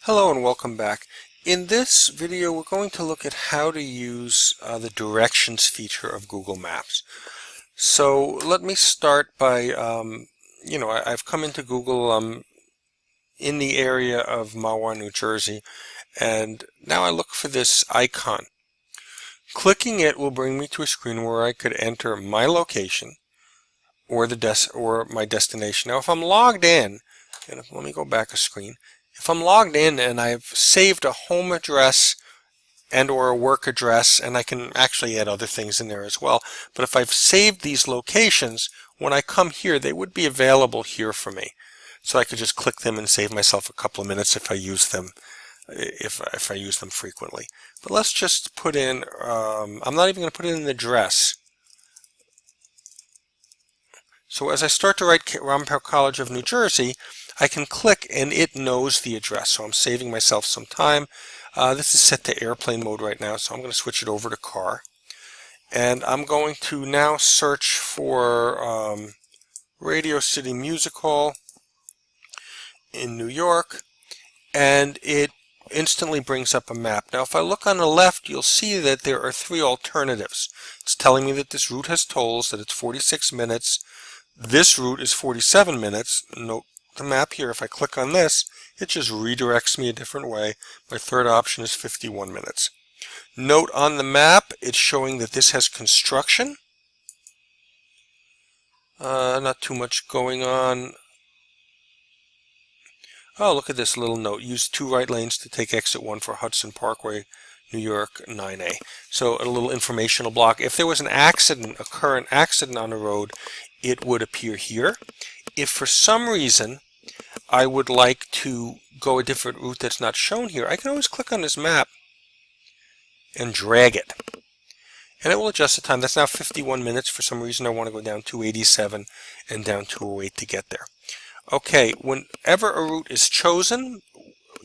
Hello and welcome back. In this video we're going to look at how to use the directions feature of Google Maps. So let me start by, I've come into Google in the area of Mahwah, New Jersey, and now I look for this icon. Clicking it will bring me to a screen where I could enter my location or my destination. Now if I'm logged in, and let me go back a screen. If I'm logged in and I've saved a home address and or a work address, and I can actually add other things in there as well, but if I've saved these locations, when I come here they would be available here for me. So I could just click them and save myself a couple of minutes if I use them if I use them frequently. But let's just put in, I'm not even going to put in an address. So as I start to write Rampart College of New Jersey, I can click and it knows the address. So I'm saving myself some time. This is set to airplane mode right now, so I'm going to switch it over to car. And I'm going to now search for Radio City Music Hall in New York, and it instantly brings up a map. Now if I look on the left, you'll see that there are three alternatives. It's telling me that this route has tolls, that it's 46 minutes. This route is 47 minutes. Note the map here. If I click on this, it just redirects me a different way. My third option is 51 minutes. Note on the map, it's showing that this has construction. Not too much going on. Oh, look at this little note. Use 2 right lanes to take exit 1 for Hudson Parkway, New York 9A. So a little informational block. If there was an accident, a current accident on the road, it would appear here. If for some reason I would like to go a different route that's not shown here, I can always click on this map and drag it. And it will adjust the time. That's now 51 minutes. For some reason I want to go down 287 and down 208 to get there. Okay, whenever a route is chosen,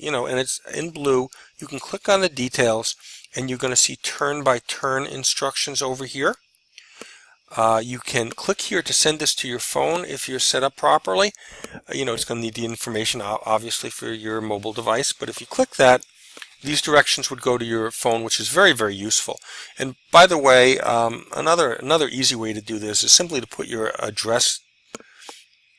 and it's in blue, you can click on the details and you're going to see turn-by-turn instructions over here. You can click here to send this to your phone if you're set up properly. It's going to need the information obviously for your mobile device, but if you click that, these directions would go to your phone, which is very, very useful. And by the way, another easy way to do this is simply to put your address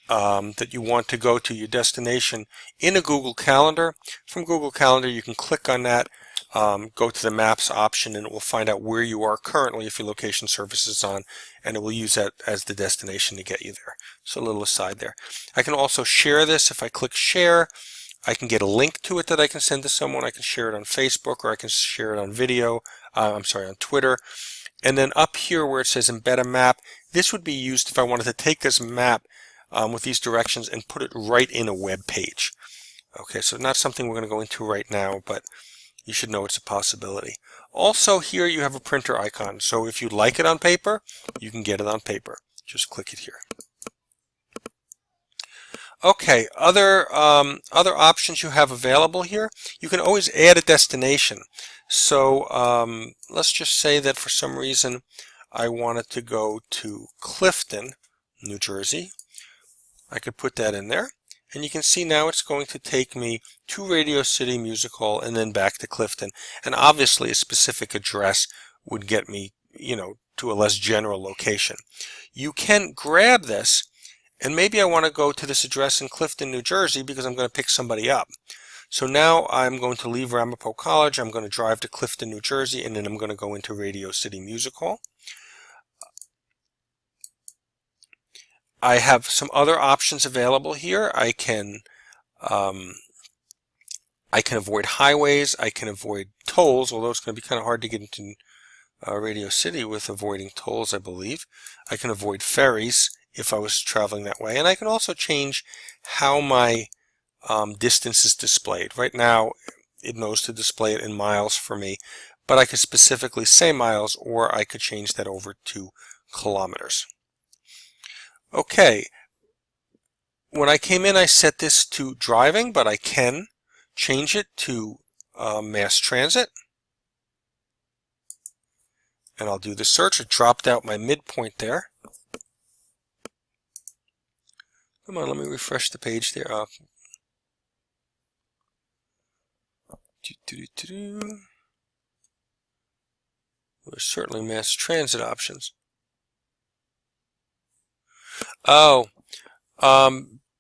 that you want to go to, your destination, in a Google Calendar. From Google Calendar you can click on that, go to the Maps option, and it will find out where you are currently if your location service is on, and it will use that as the destination to get you there. So a little aside there. I can also share this. If I click share, I can get a link to it that I can send to someone. I can share it on Facebook, or I can share it on on Twitter. And then up here where it says embed a map, this would be used if I wanted to take this map with these directions and put it right in a web page. Okay, so not something we're going to go into right now, but you should know it's a possibility. Also here you have a printer icon, so if you'd like it on paper, you can get it on paper. Just click it here. Okay, other options you have available here, you can always add a destination. So let's just say that for some reason I wanted to go to Clifton, New Jersey. I could put that in there, and you can see now it's going to take me to Radio City Music Hall and then back to Clifton. And obviously a specific address would get me, to a less general location. You can grab this, and maybe I want to go to this address in Clifton, New Jersey, because I'm going to pick somebody up. So now I'm going to leave Ramapo College, I'm going to drive to Clifton, New Jersey, and then I'm going to go into Radio City Music Hall. I have some other options available here. I can avoid highways. I can avoid tolls, although it's going to be kind of hard to get into Radio City with avoiding tolls, I believe. I can avoid ferries if I was traveling that way. And I can also change how my distance is displayed. Right now, it knows to display it in miles for me, but I could specifically say miles, or I could change that over to kilometers. Okay, when I came in I set this to driving, but I can change it to mass transit. And I'll do the search. It dropped out my midpoint there. Come on, let me refresh the page there. There's certainly mass transit options. Oh,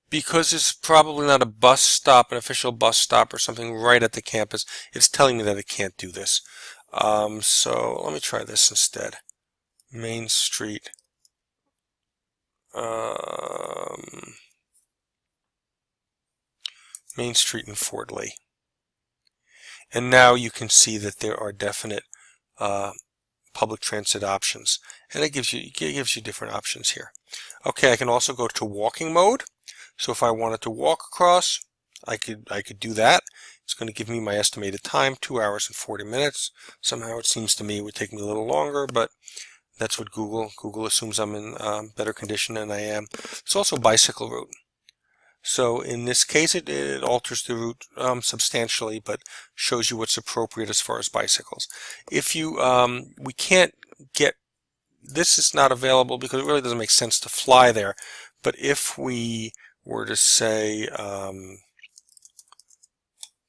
because it's probably not a bus stop, an official bus stop or something right at the campus, it's telling me that it can't do this. So let me try this instead. Main Street. Main Street in Fort Lee. And now you can see that there are definite public transit options, and it gives you different options here. Okay, I can also go to walking mode. So if I wanted to walk across, I could do that. It's going to give me my estimated time, 2 hours and 40 minutes. Somehow it seems to me it would take me a little longer, but that's what Google assumes I'm in better condition than I am. It's also bicycle route. So in this case, it alters the route substantially, but shows you what's appropriate as far as bicycles. If you, we can't get, this is not available because it really doesn't make sense to fly there. But if we were to say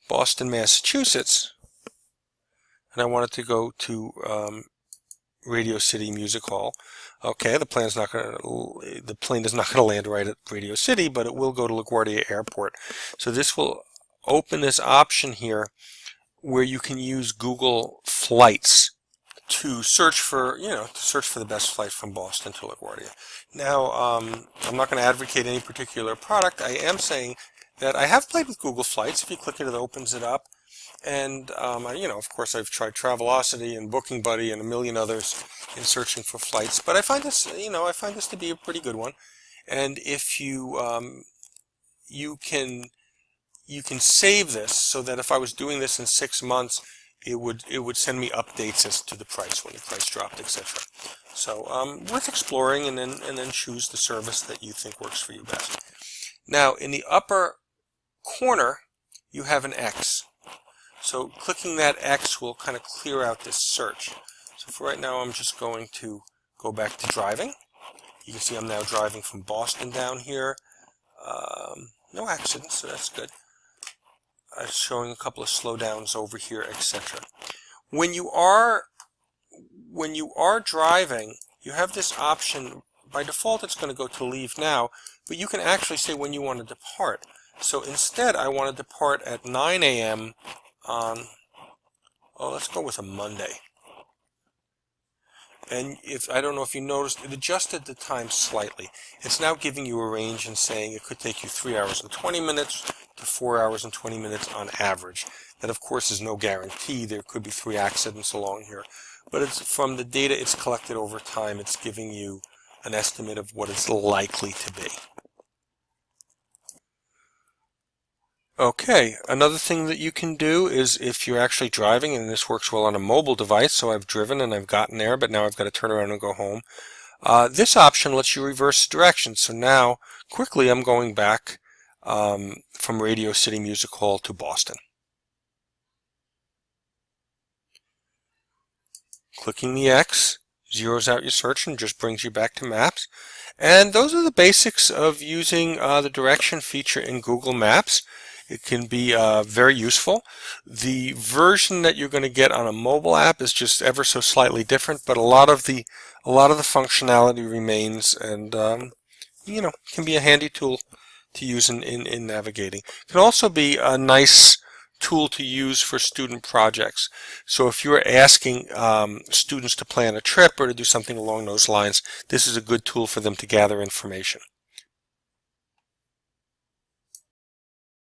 Boston, Massachusetts, and I wanted to go to Radio City Music Hall. Okay, the plane is not going to land right at Radio City, but it will go to LaGuardia Airport. So this will open this option here where you can use Google Flights to search for, the best flight from Boston to LaGuardia. Now, I'm not going to advocate any particular product. I am saying that I have played with Google Flights. If you click it, it opens it up. And, of course, I've tried Travelocity and Booking Buddy and a million others in searching for flights. But I find this, I find this to be a pretty good one. And if you, you can save this so that if I was doing this in 6 months, it would send me updates as to the price when the price dropped, etc. So, worth exploring, and then choose the service that you think works for you best. Now, in the upper corner, you have an X. So clicking that X will kind of clear out this search. So for right now, I'm just going to go back to driving. You can see I'm now driving from Boston down here. No accidents, so that's good. Showing a couple of slowdowns over here, etc. When you are driving, you have this option. By default, it's going to go to leave now, but you can actually say when you want to depart. So instead, I want to depart at 9 a.m. on, let's go with a Monday. And I don't know if you noticed, it adjusted the time slightly. It's now giving you a range and saying it could take you 3 hours and 20 minutes to 4 hours and 20 minutes on average. That, of course, is no guarantee. There could be 3 accidents along here. But it's from the data it's collected over time, it's giving you an estimate of what it's likely to be. Okay, another thing that you can do is if you're actually driving, and this works well on a mobile device, so I've driven and I've gotten there, but now I've got to turn around and go home. This option lets you reverse directions. So now, quickly, I'm going back from Radio City Music Hall to Boston. Clicking the X zeroes out your search and just brings you back to Maps. And those are the basics of using the direction feature in Google Maps. It can be very useful. The version that you're going to get on a mobile app is just ever so slightly different, but a lot of the functionality remains, and can be a handy tool to use in navigating. It can also be a nice tool to use for student projects. So if you're asking students to plan a trip or to do something along those lines, this is a good tool for them to gather information.